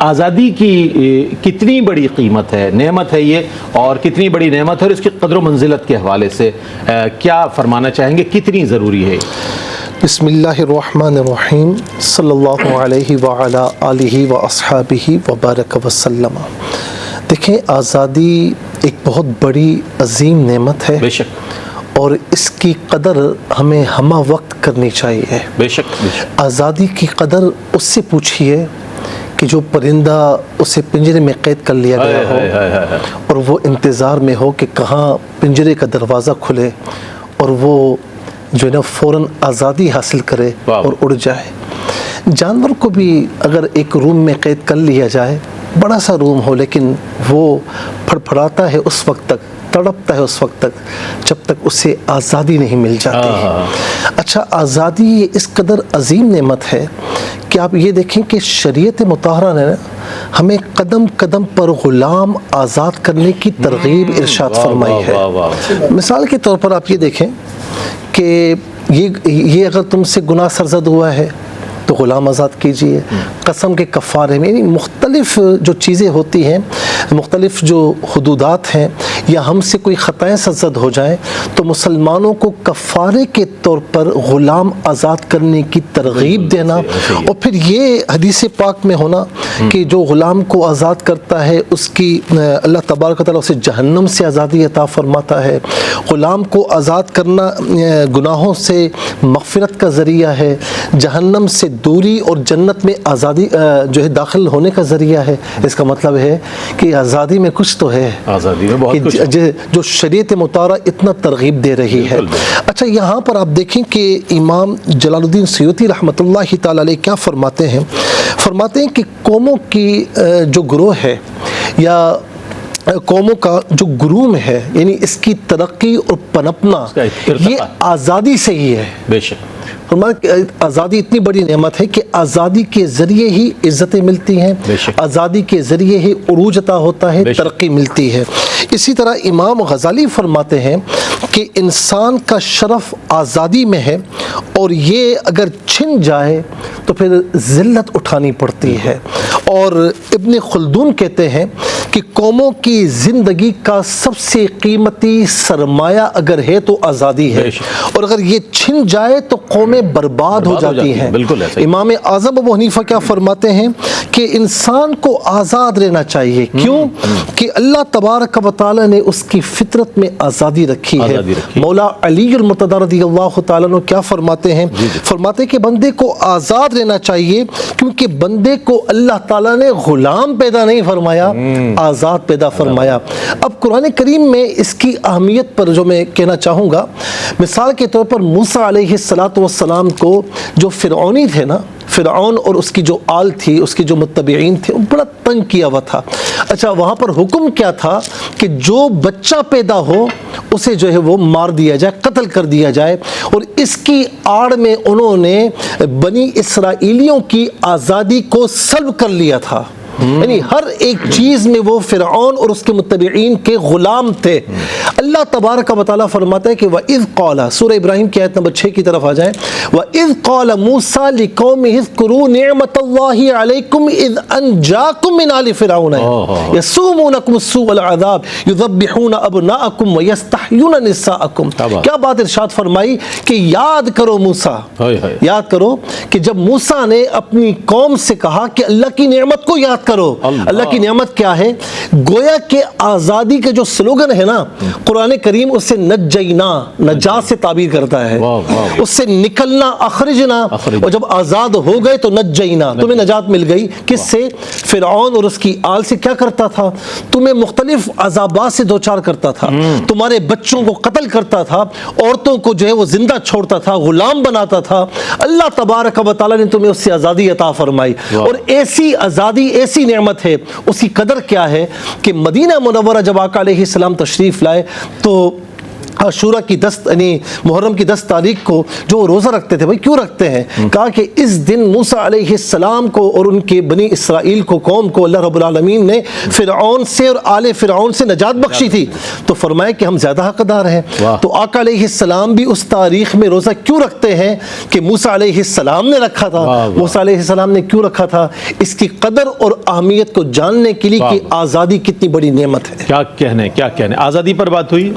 آزادی کی کتنی بڑی قیمت ہے، نعمت ہے یہ، اور کتنی بڑی نعمت ہے، اور اس کی قدر و منزلت کے حوالے سے کیا فرمانا چاہیں گے، کتنی ضروری ہے؟ بسم اللہ الرحمن الرحیم، صلی اللہ علیہ وعلی آلہ واصحابہ وبارک وسلم۔ دیکھیں، آزادی ایک بہت بڑی عظیم نعمت ہے، بے شک، اور اس کی قدر ہمیں ہمہ وقت کرنی چاہیے۔ بے شک، بے شک۔ آزادی کی قدر اس سے پوچھیے کہ جو پرندہ اسے پنجرے میں قید کر لیا گیا ہو اور وہ انتظار میں ہو کہ کہاں پنجرے کا دروازہ کھلے اور وہ جو ہے نا فوراً آزادی حاصل کرے اور اڑ جائے۔ جانور کو بھی اگر ایک روم میں قید کر لیا جائے، بڑا سا روم ہو، لیکن وہ پھڑپھڑاتا ہے اس وقت تک، تڑپتا ہے اس وقت تک جب تک اسے آزادی نہیں مل جاتی۔ اچھا، آزادی اس قدر عظیم نعمت ہے کہ آپ یہ دیکھیں کہ شریعت مطہرہ نے ہمیں قدم قدم پر غلام آزاد کرنے کی ترغیب ارشاد فرمائی ہے۔ مثال کے طور پر آپ یہ دیکھیں کہ یہ اگر تم سے گناہ سرزد ہوا ہے تو غلام آزاد کیجئے۔ قسم کے کفارے میں، یعنی مختلف جو چیزیں ہوتی ہیں، مختلف جو حدودات ہیں، یا ہم سے کوئی خطائیں سرزد ہو جائیں تو مسلمانوں کو کفارے کے طور پر غلام آزاد کرنے کی ترغیب دینا، اور پھر یہ حدیث پاک میں ہونا کہ جو غلام کو آزاد کرتا ہے اس کی اللہ تبارک و تعالیٰ اسے جہنم سے آزادی عطا فرماتا ہے۔ غلام کو آزاد کرنا گناہوں سے مغفرت کا ذریعہ ہے، جہنم سے دوری اور جنت میں آزادی جو ہے داخل ہونے کا ذریعہ ہے۔ اس کا مطلب ہے کہ آزادی میں کچھ تو ہے، آزادی میں بہت کچھ جو شریعت مطہرہ اتنا ترغیب دے رہی ہے۔ اچھا، یہاں پر آپ دیکھیں کہ امام جلال الدین سیوطی رحمۃ اللہ تعالی علیہ کیا فرماتے ہیں کہ قوموں کی جو گروہ ہے یا قوموں کا جو گروم ہے، یعنی اس کی ترقی اور پنپنا یہ آزادی سے ہی ہے۔ بے شک، آزادی اتنی بڑی نعمت ہے کہ آزادی کے ذریعے ہی عزتیں ملتی ہیں، آزادی کے ذریعے ہی عروج عطا ہوتا ہے، ترقی ملتی ہے۔ اسی طرح امام غزالی فرماتے ہیں کہ انسان کا شرف آزادی میں ہے، اور یہ اگر چھن جائے تو پھر ذلت اٹھانی پڑتی ہے۔ اور ابن خلدون کہتے ہیں کہ قوموں کی زندگی کا سب سے قیمتی سرمایہ اگر ہے تو آزادی ہے، اور اگر یہ چھن جائے تو قومیں برباد ہو جاتی ہیں۔ امام اعظم ابو حنیفہ کیا فرماتے ہیں کہ انسان کو آزاد رہنا چاہیے۔ کیوں؟ کہ اللہ تبارک و تعالی نے اس کی فطرت میں آزادی رکھی ہے۔ مولا علی المرتضی رضی اللہ تعالیٰ عنہ کیا فرماتے ہیں؟ فرماتے ہیں کہ بندے کو آزاد رہنا چاہیے، کیونکہ بندے کو اللہ تعالیٰ نے غلام پیدا نہیں فرمایا، آزاد پیدا فرمایا۔ اب قرآن کریم میں اس کی اہمیت پر جو میں کہنا چاہوں گا، مثال کے طور پر موسیٰ علیہ السلام کو جو فرعونی تھے نا، فرعون اور اس کی جو آل تھی، اس کے جو متبعین تھے، وہ بڑا تنگ کیا ہوا تھا۔ اچھا، وہاں پر حکم کیا تھا کہ جو بچہ پیدا ہو اسے جو ہے وہ مار دیا جائے، قتل کر دیا جائے، اور اس کی آڑ میں انہوں نے بنی اسرائیلیوں کی آزادی کو سلب کر لیا تھا۔ یعنی ہر ایک چیز میں وہ فرعون اور اس کے متبعین کے غلام تھے۔ اللہ تبارک و تعالیٰ فرماتا ہے کہ وَإِذْ قَالَ، سورہ ابراہیم کی آیت نمبر 6 کی طرف آ جائیں، وَإِذْ قَالَ مُوسَىٰ لِقَوْمِهِ اذْكُرُوا نِعْمَةَ اللَّهِ عَلَيْكُمْ إِذْ أَنْجَاكُمْ مِنْ آلِ فِرْعَوْنَ يَسُومُونَكُمْ سُوءَ الْعَذَابِ يُذَبِّحُونَ أَبْنَاءَكُمْ وَيَسْتَحْيُونَ نِسَاءَكُمْ۔ کیا بات ارشاد فرمائی کہ یاد کرو موسیٰ، یاد کرو کہ جب موسیٰ نے اپنی قوم سے کہا کہ اللہ کی نعمت کو یاد کرو۔ اللہ کی نعمت کیا ہے؟ گویا کہ آزادی کے جو سلوگن ہے نا، قرآن کریم اس سے نجینا، نجات سے تعبیر کرتا ہے، اس سے نکلنا، اخرجنا، اور جب آزاد ہو گئے تو نجینا، تمہیں نجات مل گئی۔ کس سے؟ فرعون اور اس کی آل سے۔ کیا کرتا تھا؟ تمہیں مختلف عذابات سے دوچار کرتا تھا، تمہارے بچوں کو قتل کرتا تھا، عورتوں کو جو ہے وہ زندہ چھوڑتا تھا، غلام بناتا تھا۔ اللہ تبارک و تعالیٰ نے تمہیں اس سے آزادی عطا فرمائی، اور ایسی آزادی، ایسی نعمت ہے، اس کی قدر کیا ہے کہ مدینہ منورہ جب آقا علیہ السلام تشریف لائے تو عاشورہ کی 10 یعنی محرم کی 10 تاریخ کو جو وہ روزہ رکھتے تھے، بھائی کیوں رکھتے ہیں؟ کہا کہ اس دن موسیٰ علیہ السلام کو اور ان کے بنی اسرائیل کو، قوم کو اللہ رب العالمین نے فرعون سے اور آل فرعون سے نجات بخشی تھی، تو فرمایا کہ ہم زیادہ حقدار ہیں۔ تو آقا علیہ السلام بھی اس تاریخ میں روزہ کیوں رکھتے ہیں کہ موسیٰ علیہ السلام نے رکھا تھا؟ موسیٰ علیہ السلام نے کیوں رکھا تھا؟ اس کی قدر اور اہمیت کو جاننے کے لیے کہ آزادی کتنی بڑی نعمت ہے۔ کیا کہنے آزادی پر بات ہوئی۔